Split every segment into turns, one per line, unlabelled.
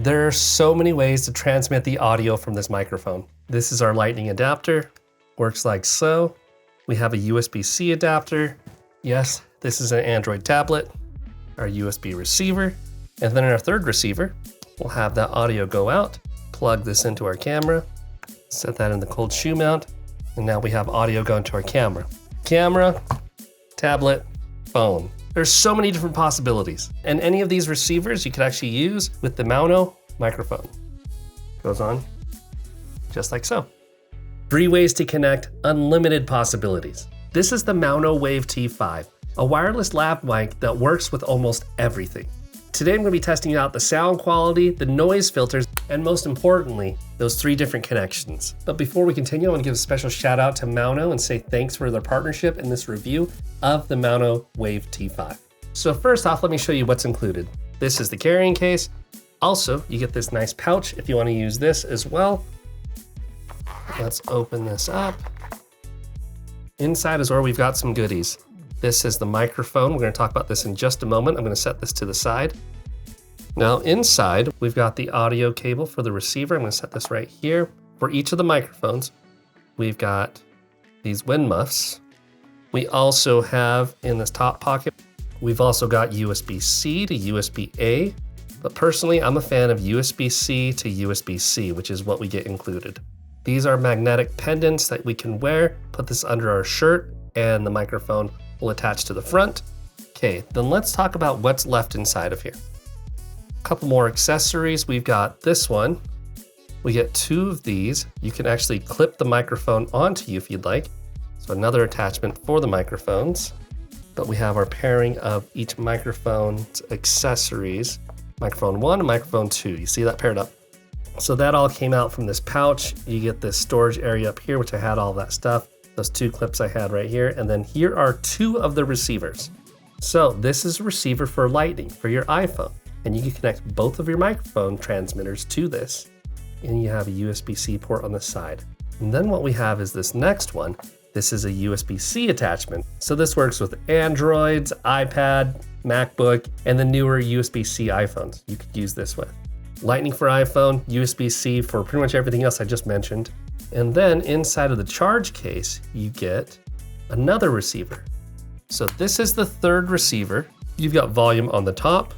There are so many ways to transmit the audio from this microphone. This is our lightning adapter, works like so. We have a USB-C adapter. Yes, this is an Android tablet, our USB receiver. And then in our third receiver, we'll have that audio go out, plug this into our camera, set that in the cold shoe mount, and now we have audio going to our camera. Camera, tablet, phone. There's so many different possibilities. And any of these receivers you could actually use with the Maono microphone. Goes on just like so. 3 ways to connect, unlimited possibilities. This is the Maono WAVE T5, a wireless lav mic that works with almost everything. Today I'm going to be testing out the sound quality, the noise filters, and most importantly, those 3 different connections. But before we continue, I want to give a special shout out to Maono and say thanks for their partnership in this review of the Maono WAVE T5. So first off, let me show you what's included. This is the carrying case. Also, you get this nice pouch if you want to use this as well. Let's open this up. Inside is where we've got some goodies. This is the microphone. We're going to talk about this in just a moment. I'm going to set this to the side. Now inside, we've got the audio cable for the receiver. I'm going to set this right here. For each of the microphones, we've got these wind muffs. We also have in this top pocket, we've also got USB-C to USB-A. But personally, I'm a fan of USB-C to USB-C, which is what we get included. These are magnetic pendants that we can wear, put this under our shirt, and the microphone will attach to the front. Okay, then let's talk about what's left inside of here. A couple more accessories. We've got this one. We get 2 of these. You can actually clip the microphone onto you if you'd like. So another attachment for the microphones. But we have our pairing of each microphone's accessories. Microphone 1 and microphone 2. You see that paired up? So that all came out from this pouch. You get this storage area up here, which I had all that stuff. Those 2 clips I had right here. And then here are 2 of the receivers. So this is a receiver for Lightning for your iPhone. And you can connect both of your microphone transmitters to this. And you have a USB-C port on the side. And then what we have is this next one. This is a USB-C attachment. So this works with Androids, iPad, MacBook, and the newer USB-C iPhones you could use this with. Lightning for iPhone, USB-C for pretty much everything else I just mentioned. And then inside of the charge case, you get another receiver. So this is the 3rd receiver. You've got volume on the top.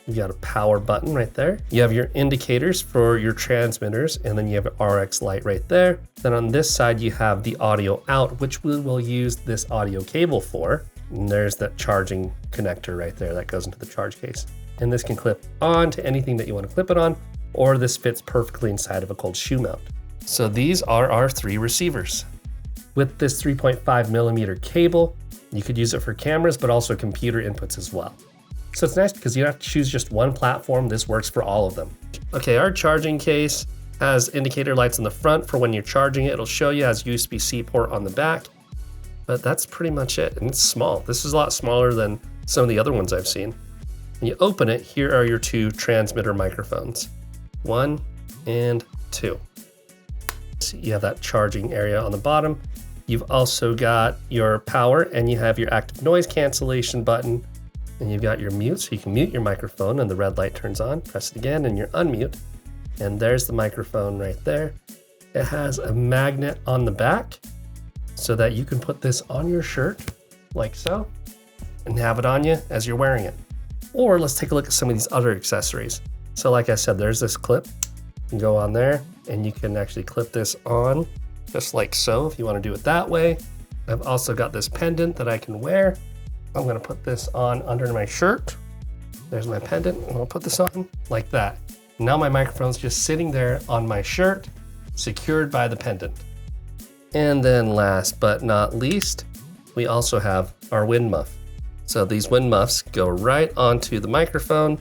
You've got a power button right there. You have your indicators for your transmitters, and then you have an RX light right there. Then on this side, you have the audio out, which we will use this audio cable for. And there's that charging connector right there that goes into the charge case. And this can clip on to anything that you want to clip it on, or this fits perfectly inside of a cold shoe mount. So these are our 3 receivers. With this 3.5mm cable, you could use it for cameras, but also computer inputs as well. So it's nice because you don't have to choose just one platform. This works for all of them. Okay, our charging case has indicator lights on the front for when you're charging it. It'll show you as USB-C port on the back, but that's pretty much it. And it's small. This is a lot smaller than some of the other ones I've seen. When you open it, here are your 2 transmitter microphones, 1 and 2. So you have that charging area on the bottom. You've also got your power, and you have your active noise cancellation button. And you've got your mute, so you can mute your microphone and the red light turns on. Press it again and you're unmute. And there's the microphone right there. It has a magnet on the back so that you can put this on your shirt like so and have it on you as you're wearing it. Or let's take a look at some of these other accessories. So like I said, there's this clip. You can go on there and you can actually clip this on just like so if you want to do it that way. I've also got this pendant that I can wear. I'm going to put this on under my shirt. There's my pendant, and I'll put this on like that. Now my microphone's just sitting there on my shirt, secured by the pendant. And then last but not least, we also have our wind muff. So these wind muffs go right onto the microphone.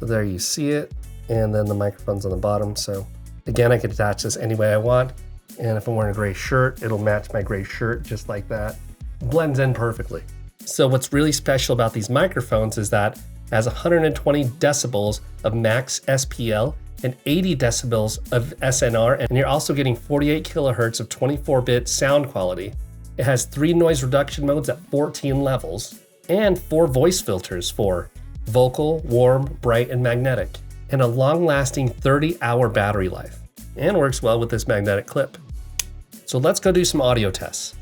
So there you see it, and then the microphone's on the bottom. So again, I can attach this any way I want. And if I'm wearing a gray shirt, it'll match my gray shirt just like that. Blends in perfectly. So what's really special about these microphones is that it has 120 decibels of max SPL and 80 decibels of SNR, and you're also getting 48 kilohertz of 24-bit sound quality. It has 3 noise reduction modes at 14 levels, and 4 voice filters for vocal, warm, bright, and magnetic. and a long-lasting 30-hour battery life, and works well with this magnetic clip. So let's go do some audio tests.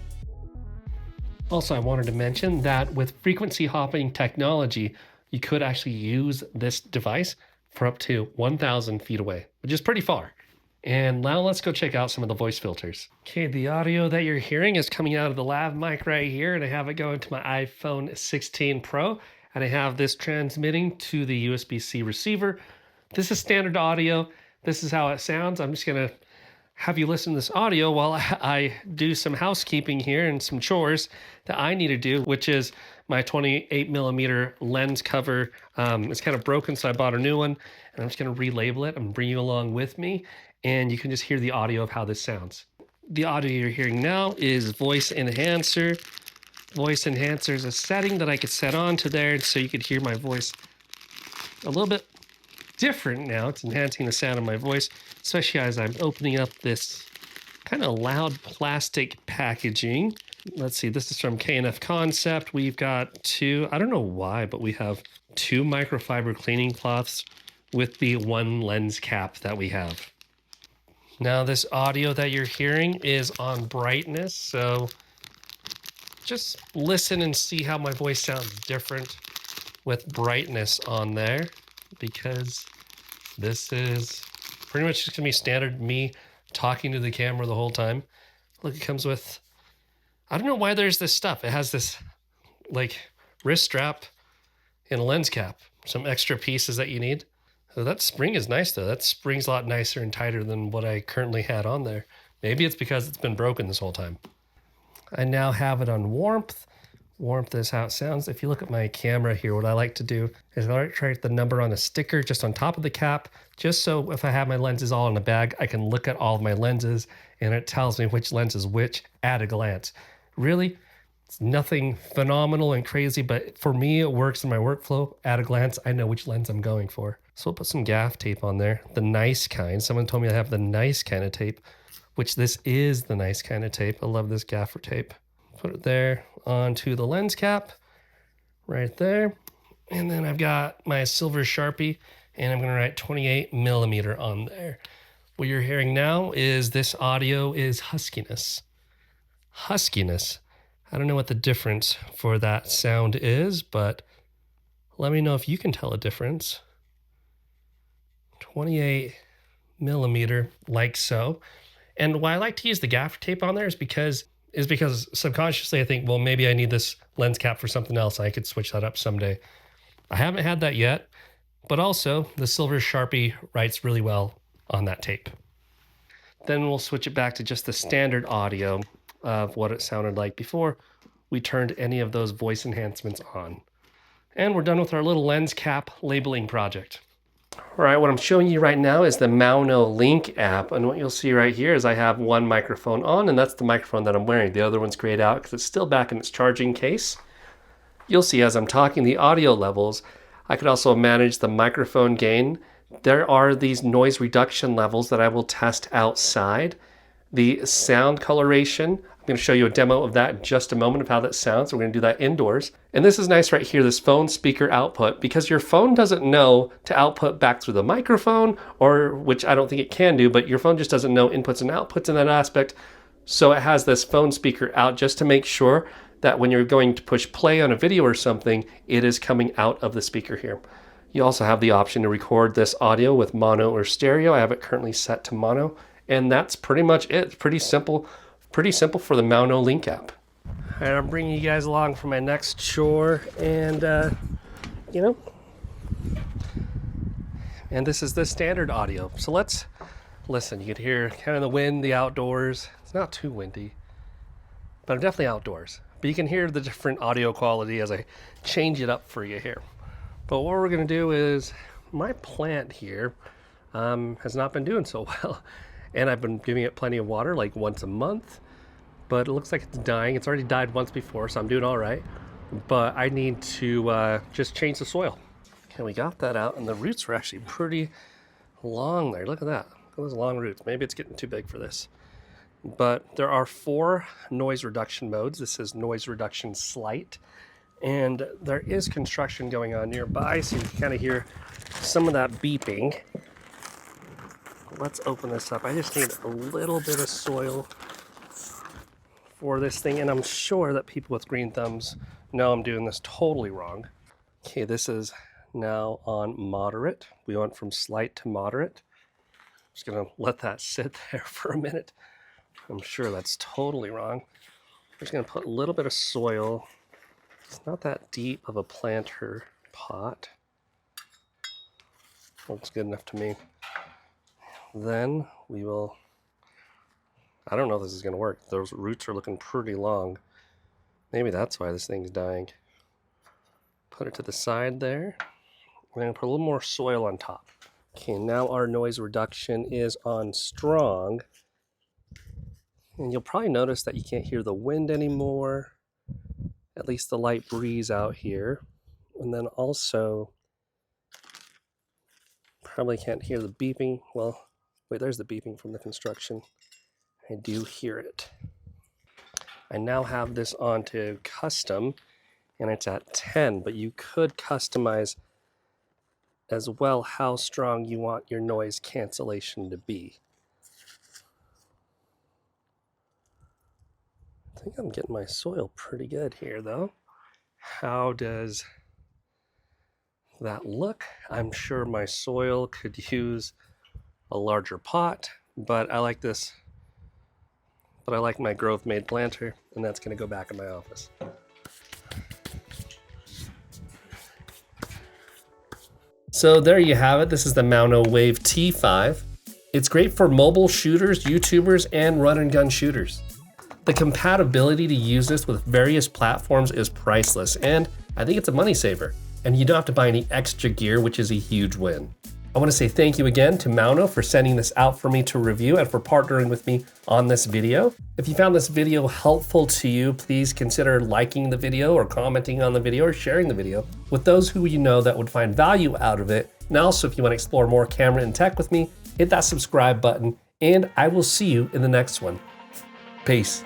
Also, I wanted to mention that with frequency hopping technology, you could actually use this device for up to 1,000 feet away, which is pretty far. And now let's go check out some of the voice filters. Okay, the audio that you're hearing is coming out of the lav mic right here, and I have it going to my iPhone 16 Pro, and I have this transmitting to the USB-C receiver. This is standard audio. This is how it sounds. I'm just gonna have you listen to this audio while I do some housekeeping here and some chores that I need to do, which is my 28mm lens cover. It's kind of broken, so I bought a new one, and I'm just gonna relabel it and bring you along with me, and you can just hear the audio of how this sounds. The audio you're hearing now is voice enhancer. Voice enhancer is a setting that I could set on to there so you could hear my voice a little bit different now. It's enhancing the sound of my voice, especially as I'm opening up this kind of loud plastic packaging. Let's see, this is from K&F Concept. We've got two, I don't know why, but we have two microfiber cleaning cloths with the one lens cap that we have. Now this audio that you're hearing is on brightness, so just listen and see how my voice sounds different with brightness on there, because this is pretty much just gonna be standard me talking to the camera the whole time. Look, it comes with, I don't know why there's this stuff. It has this like wrist strap and a lens cap, some extra pieces that you need. So that spring is nice though. That spring's a lot nicer and tighter than what I currently had on there. Maybe it's because it's been broken this whole time. I now have it on warmth. Warmth is how it sounds. If you look at my camera here, what I like to do is I like to write the number on a sticker just on top of the cap, just so if I have my lenses all in a bag, I can look at all of my lenses and it tells me which lens is which at a glance. Really, it's nothing phenomenal and crazy, but for me, it works in my workflow. At a glance, I know which lens I'm going for. So we'll put some gaff tape on there, the nice kind. Someone told me I have the nice kind of tape, which this is the nice kind of tape. I love this gaffer tape. Put it there onto the lens cap right there. And then I've got my silver Sharpie and I'm gonna write 28mm on there. What you're hearing now is this audio is huskiness. Huskiness. I don't know what the difference for that sound is, but let me know if you can tell a difference. 28mm, like so. And why I like to use the gaffer tape on there is because subconsciously I think, well, maybe I need this lens cap for something else. I could switch that up someday. I haven't had that yet, but also the silver Sharpie writes really well on that tape. Then we'll switch it back to just the standard audio of what it sounded like before we turned any of those voice enhancements on. And we're done with our little lens cap labeling project. All right, what I'm showing you right now is the Maono Link app, and what you'll see right here is I have one microphone on, and that's the microphone that I'm wearing. The other one's grayed out because it's still back in its charging case. You'll see as I'm talking the audio levels. I could also manage the microphone gain. There are these noise reduction levels that I will test outside. The sound coloration, I'm going to show you a demo of that in just a moment of how that sounds. We're going to do that indoors. And this is nice right here, this phone speaker output, because your phone doesn't know to output back through the microphone, or which I don't think it can do, but your phone just doesn't know inputs and outputs in that aspect. So it has this phone speaker out just to make sure that when you're going to push play on a video or something, it is coming out of the speaker here. You also have the option to record this audio with mono or stereo. I have it currently set to mono, and that's pretty much it. It's pretty simple for the Maono Link app. All right, I'm bringing you guys along for my next chore, and and this is the standard audio. So let's listen. You can hear kind of the wind, the outdoors. It's not too windy, but I'm definitely outdoors. But you can hear the different audio quality as I change it up for you here. But what we're gonna do is, my plant here has not been doing so well. And I've been giving it plenty of water, like once a month, but it looks like it's dying. It's already died once before, so I'm doing all right. But I need to just change the soil. Okay, we got that out, and the roots were actually pretty long there. Look at that, look at those long roots. Maybe it's getting too big for this. But there are 4 noise reduction modes. This is noise reduction slight. And there is construction going on nearby, so you can kind of hear some of that beeping. Let's open this up. I just need a little bit of soil for this thing, and I'm sure that people with green thumbs know I'm doing this totally wrong. Okay, this is now on moderate. We went from slight to moderate. Just gonna let that sit there for a minute. I'm sure that's totally wrong. I'm just gonna put a little bit of soil. It's not that deep of a planter pot. Looks good enough to me. Then we will, I don't know if this is gonna work. Those roots are looking pretty long. Maybe that's why this thing's dying. Put it to the side there. We're gonna put a little more soil on top. Okay, now our noise reduction is on strong. And you'll probably notice that you can't hear the wind anymore, at least the light breeze out here. And then also, probably can't hear the beeping. Well, wait, there's the beeping from the construction. I do hear it. I now have this on to custom, and it's at 10, but you could customize as well how strong you want your noise cancellation to be. I think I'm getting my soil pretty good here though. How does that look? I'm sure my soil could use a larger pot, but I like this. But I like my Grove Made planter, and that's gonna go back in my office. So there you have it. This is the Maono WAVE T5. It's great for mobile shooters, YouTubers, and run and gun shooters. The compatibility to use this with various platforms is priceless, and I think it's a money saver. And you don't have to buy any extra gear, which is a huge win. I want to say thank you again to Maono for sending this out for me to review and for partnering with me on this video. If you found this video helpful to you, please consider liking the video or commenting on the video or sharing the video with those who you know that would find value out of it. And also, if you want to explore more camera and tech with me, hit that subscribe button, and I will see you in the next one. Peace.